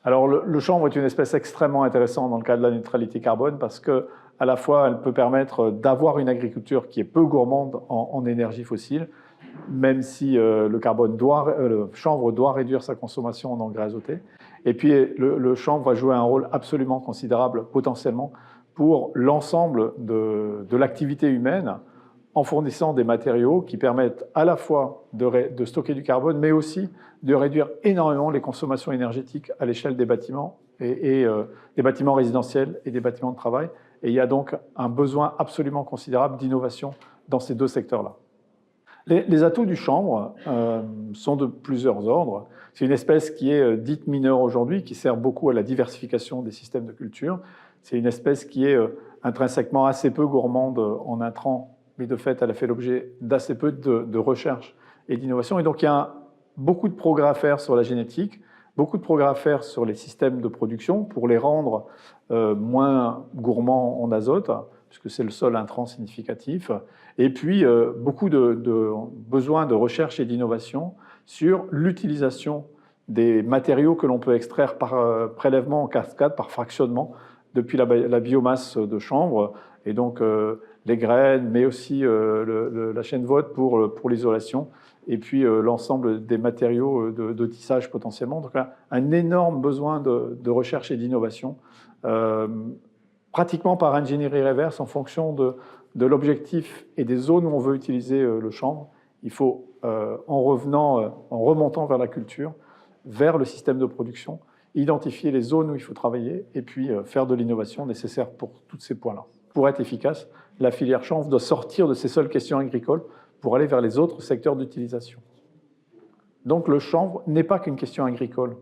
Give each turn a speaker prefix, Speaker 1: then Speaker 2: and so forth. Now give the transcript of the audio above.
Speaker 1: Alors le chanvre est une espèce extrêmement intéressante dans le cadre de la neutralité carbone parce que à la fois elle peut permettre d'avoir une agriculture qui est peu gourmande en énergie fossile, même si le chanvre doit réduire sa consommation en engrais azotés. Et puis le chanvre va jouer un rôle absolument considérable potentiellement pour l'ensemble de l'activité humaine en fournissant des matériaux qui permettent à la fois de stocker du carbone, mais aussi de réduire énormément les consommations énergétiques à l'échelle des bâtiments, et des bâtiments résidentiels et des bâtiments de travail. Et il y a donc un besoin absolument considérable d'innovation dans ces deux secteurs-là. Les atouts du chanvre sont de plusieurs ordres. C'est une espèce qui est dite mineure aujourd'hui, qui sert beaucoup à la diversification des systèmes de culture. C'est une espèce qui est intrinsèquement assez peu gourmande en intrants, mais de fait, elle a fait l'objet d'assez peu de recherche et d'innovation. Et donc, il y a beaucoup de progrès à faire sur la génétique, beaucoup de progrès à faire sur les systèmes de production pour les rendre moins gourmands en azote, puisque c'est le seul intrant significatif. Et puis, beaucoup de besoins de recherche et d'innovation sur l'utilisation des matériaux que l'on peut extraire par prélèvement en cascade, par fractionnement, depuis la biomasse de chanvre, et donc les graines, mais aussi la chènevotte pour l'isolation, et puis l'ensemble des matériaux de tissage potentiellement. Donc un énorme besoin de recherche et d'innovation, pratiquement par ingénierie reverse en fonction de l'objectif et des zones où on veut utiliser le chanvre. Il faut, en remontant vers la culture, vers le système de production, identifier les zones où il faut travailler et puis faire de l'innovation nécessaire pour tous ces points-là. Pour être efficace, la filière chanvre doit sortir de ces seules questions agricoles pour aller vers les autres secteurs d'utilisation. Donc le chanvre n'est pas qu'une question agricole.